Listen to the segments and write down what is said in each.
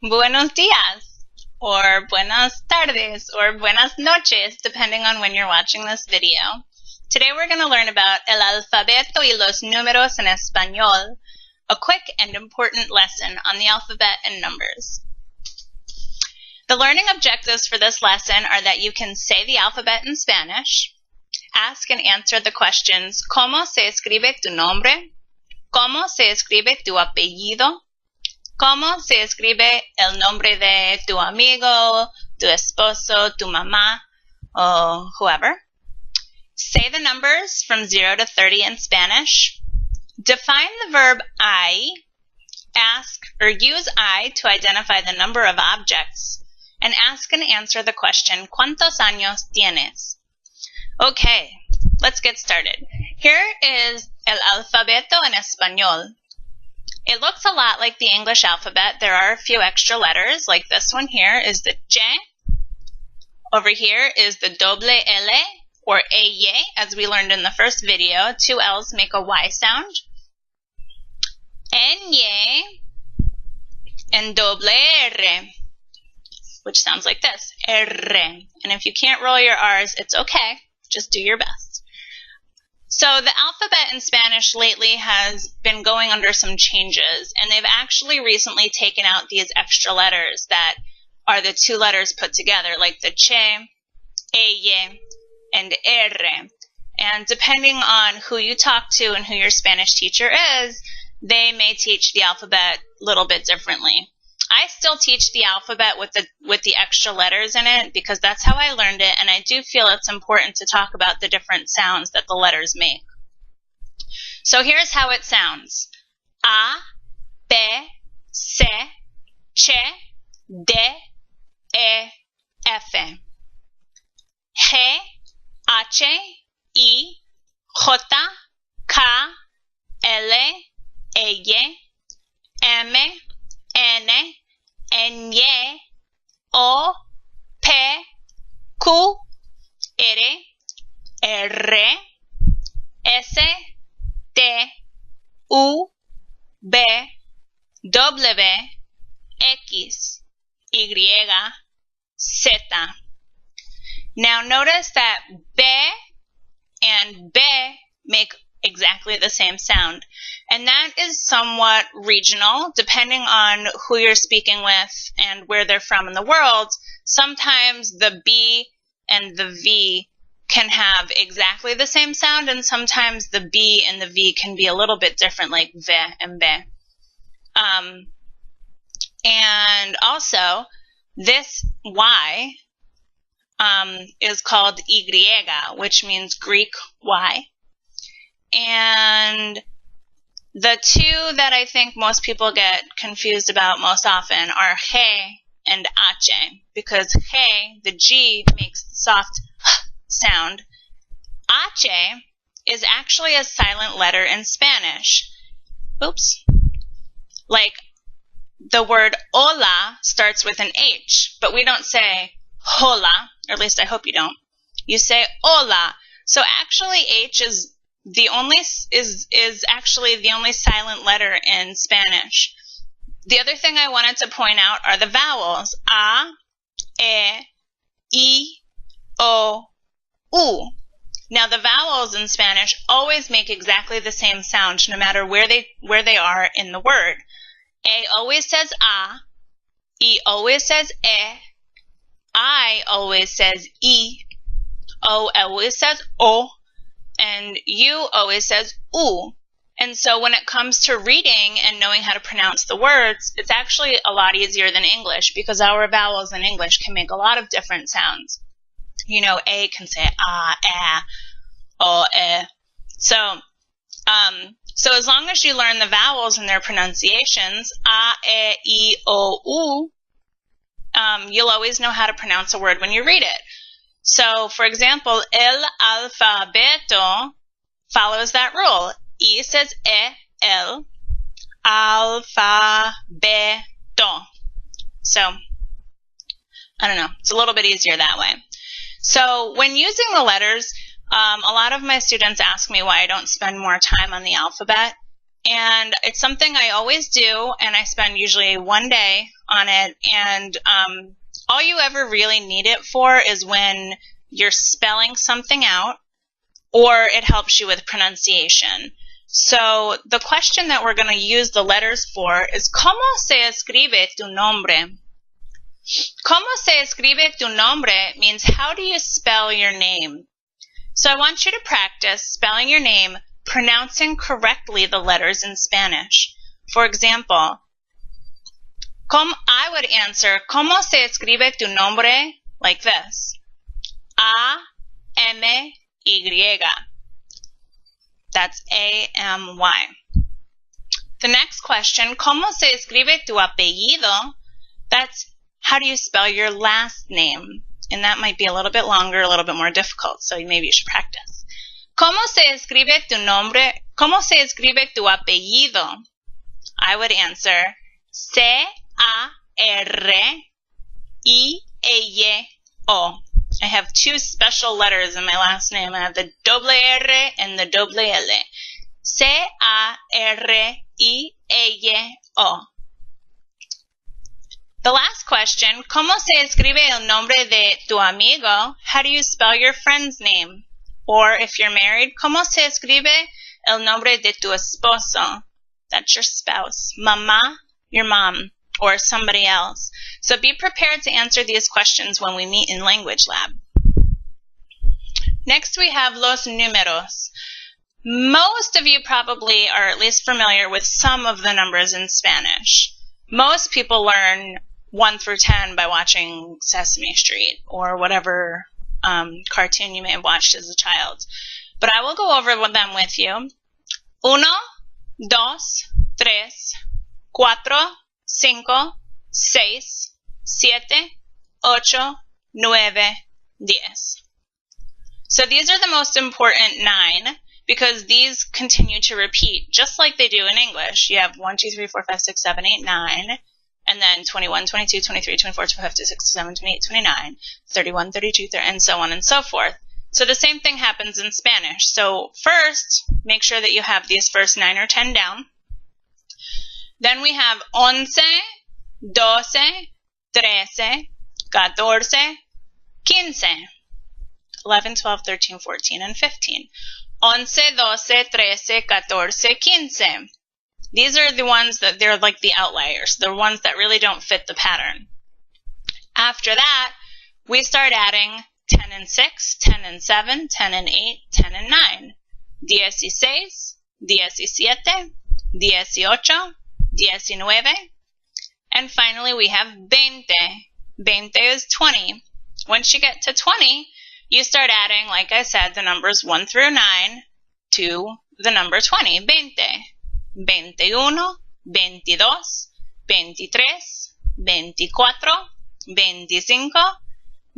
buenos días, or buenas tardes, or buenas noches, depending on when you're watching this video. Today we're going to learn about el alfabeto y los números en español, a quick and important lesson on the alphabet and numbers. The learning objectives for this lesson are that you can say the alphabet in Spanish, ask and answer the questions, ¿Cómo se escribe tu nombre? ¿Cómo se escribe tu apellido? ¿Cómo se escribe el nombre de tu amigo, tu esposo, tu mamá, or whoever? Say the numbers from 0 to 30 in Spanish. Define the verb I. Ask or use I to identify the number of objects. And ask and answer the question, ¿Cuántos años tienes? Okay, let's get started. Here is el alfabeto en español. It looks a lot like the English alphabet. There are a few extra letters, like this one here is the Ch. Over here is the doble L, or eye, as we learned in the first video. Two L's make a Y sound. Ñe and doble R, which sounds like this, R. And if you can't roll your R's, it's okay. Just do your best. So the alphabet in Spanish lately has been going under some changes, and they've actually recently taken out these extra letters that are the two letters put together, like the che, eye, and r. And depending on who you talk to and who your Spanish teacher is, they may teach the alphabet a little bit differently. I still teach the alphabet with the extra letters in it because that's how I learned it, and I do feel it's important to talk about the different sounds that the letters make. So here's how it sounds. A, B, C, Ch, D, E, F. G, H, I, J, K, L, Y, M, N, Ñe, O, P, Q, R, S, T, U, V, W, X, Y, Z. Now notice that B and B make exactly the same sound. And that is somewhat regional, depending on who you're speaking with and where they're from in the world. Sometimes the B and the V can have exactly the same sound, and sometimes the B and the V can be a little bit different, like V and B. And also, this Y is called Y, which means Greek Y. And the two that I think most people get confused about most often are G and H, because G, the G, makes the soft sound. H is actually a silent letter in Spanish. Oops. Like the word hola starts with an H, but we don't say hola, or at least I hope you don't. You say hola. So actually H is actually the only silent letter in Spanish. The other thing I wanted to point out are the vowels. A, E, I, O, U. Now the vowels in Spanish always make exactly the same sound no matter where they are in the word. A always says A, E always says E, I always says I, O always says O, and U always says U. And so when it comes to reading and knowing how to pronounce the words, it's actually a lot easier than English because our vowels in English can make a lot of different sounds. You know, A can say A, O, E. So as long as you learn the vowels and their pronunciations, A, E, I, O, U, you'll always know how to pronounce a word when you read it. So, for example, el alfabeto follows that rule. I says el, alfabeto. So, I don't know, it's a little bit easier that way. So, when using the letters, a lot of my students ask me why I don't spend more time on the alphabet. And it's something I always do, and I spend usually one day on it, and all you ever really need it for is when you're spelling something out, or it helps you with pronunciation. So the question that we're going to use the letters for is ¿Cómo se escribe tu nombre? ¿Cómo se escribe tu nombre means how do you spell your name? So I want you to practice spelling your name, pronouncing correctly the letters in Spanish. For example, I would answer, ¿Cómo se escribe tu nombre? Like this. A-M-Y. That's A-M-Y. The next question, ¿Cómo se escribe tu apellido? That's how do you spell your last name? And that might be a little bit longer, a little bit more difficult, so maybe you should practice. ¿Cómo se escribe tu nombre? ¿Cómo se escribe tu apellido? I would answer C-A-R-I-L-O. I have two special letters in my last name. I have the doble R and the doble L. C-A-R-I-L-O. The last question, ¿Cómo se escribe el nombre de tu amigo? How do you spell your friend's name? Or if you're married, ¿Cómo se escribe el nombre de tu esposo? That's your spouse. Mamá, your mom, or somebody else. So be prepared to answer these questions when we meet in Language Lab. Next we have los números. Most of you probably are at least familiar with some of the numbers in Spanish. Most people learn 1 through 10 by watching Sesame Street or whatever cartoon you may have watched as a child. But I will go over them with you. 1, 2, 3, 4, 5, 6, 7, 8, 9, 10. So these are the most important 9 because these continue to repeat just like they do in English. You have 1, 2, 3, 4, 5, 6, 7, 8, 9, and then 21, 22, 23, 24, 25, 26, 27, 28, 29, 31, 32, 30, and so on and so forth. So the same thing happens in Spanish. So first, make sure that you have these first 9 or 10 down. Then we have 11, 12, 13, 14, 15. 11, 12, 13, 14, and 15. 11, 12, 13, 14, 15. These are the ones that they're like the outliers, the ones that really don't fit the pattern. After that, we start adding 10 and 6, 10 and 7, 10 and 8, 10 and 9. 16, 17, 18, 19. And finally, we have 20. 20 is 20. Once you get to 20, you start adding, like I said, the numbers 1 through 9 to the number 20, 20. 21, 22, 23, 24, 25,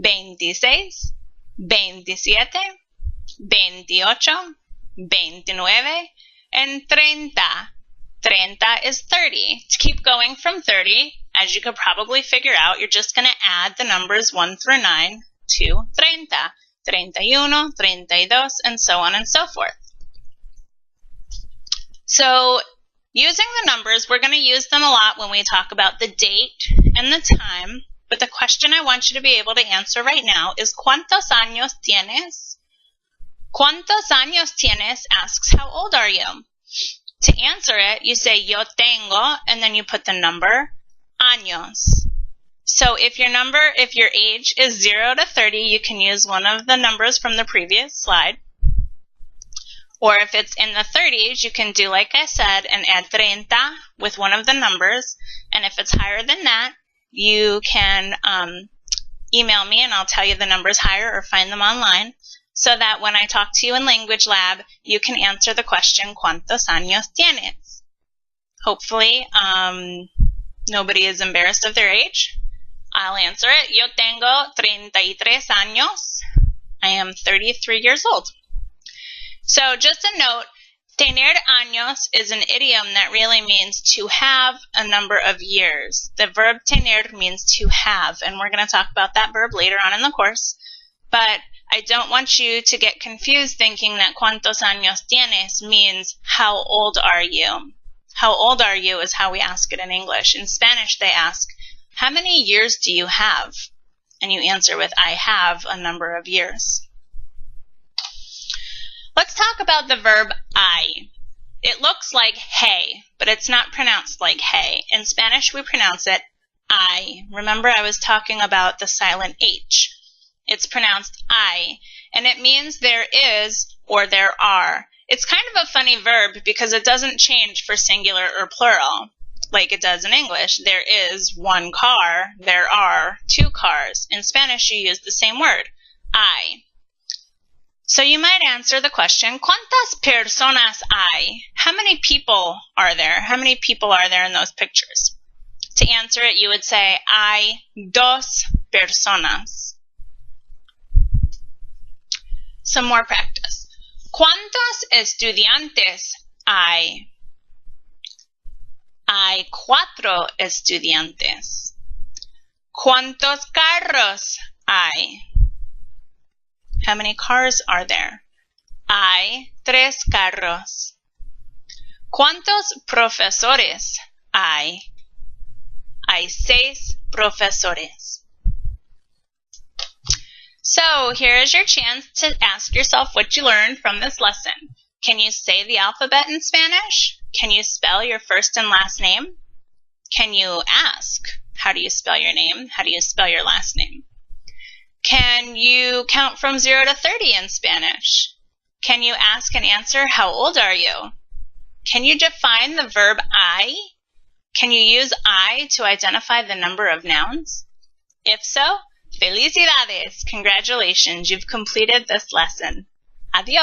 26, 27, 28, 29, and 30. 30 is 30. To keep going from 30, as you could probably figure out, you're just going to add the numbers 1 through 9 to 30. 31, 32, and so on and so forth. So using the numbers, we're going to use them a lot when we talk about the date and the time. But the question I want you to be able to answer right now is ¿Cuántos años tienes? ¿Cuántos años tienes asks how old are you? To answer it, you say yo tengo, and then you put the number años. So if your age is 0 to 30, you can use one of the numbers from the previous slide. Or if it's in the 30s, you can do like I said and add 30 with one of the numbers. And if it's higher than that, you can email me and I'll tell you the numbers higher or find them online so that when I talk to you in Language Lab, you can answer the question, ¿Cuántos años tienes? Hopefully, nobody is embarrassed of their age. I'll answer it. Yo tengo 33 años. I am 33 years old. So just a note, tener años is an idiom that really means to have a number of years. The verb tener means to have, and we're going to talk about that verb later on in the course. But I don't want you to get confused thinking that ¿Cuántos años tienes? Means how old are you? How old are you is how we ask it in English. In Spanish, they ask, How many years do you have? And you answer with, I have a number of years. Let's talk about the verb I. It looks like hey, but it's not pronounced like hey. In Spanish, we pronounce it I. Remember, I was talking about the silent H. It's pronounced I, and it means there is or there are. It's kind of a funny verb because it doesn't change for singular or plural like it does in English. There is one car, there are two cars. In Spanish, you use the same word, I. So you might answer the question, ¿Cuántas personas hay? How many people are there? How many people are there in those pictures? To answer it, you would say, hay dos personas. Some more practice. ¿Cuántos estudiantes hay? Hay 4 estudiantes. ¿Cuántos carros hay? How many cars are there? Hay 3 carros. ¿Cuántos profesores hay? Hay 6 profesores. So here is your chance to ask yourself what you learned from this lesson. Can you say the alphabet in Spanish? Can you spell your first and last name? Can you ask, how do you spell your name? How do you spell your last name? Can you count from 0 to 30 in Spanish? Can you ask and answer, how old are you? Can you define the verb I? Can you use I to identify the number of nouns? If so, felicidades! Congratulations, you've completed this lesson. Adios!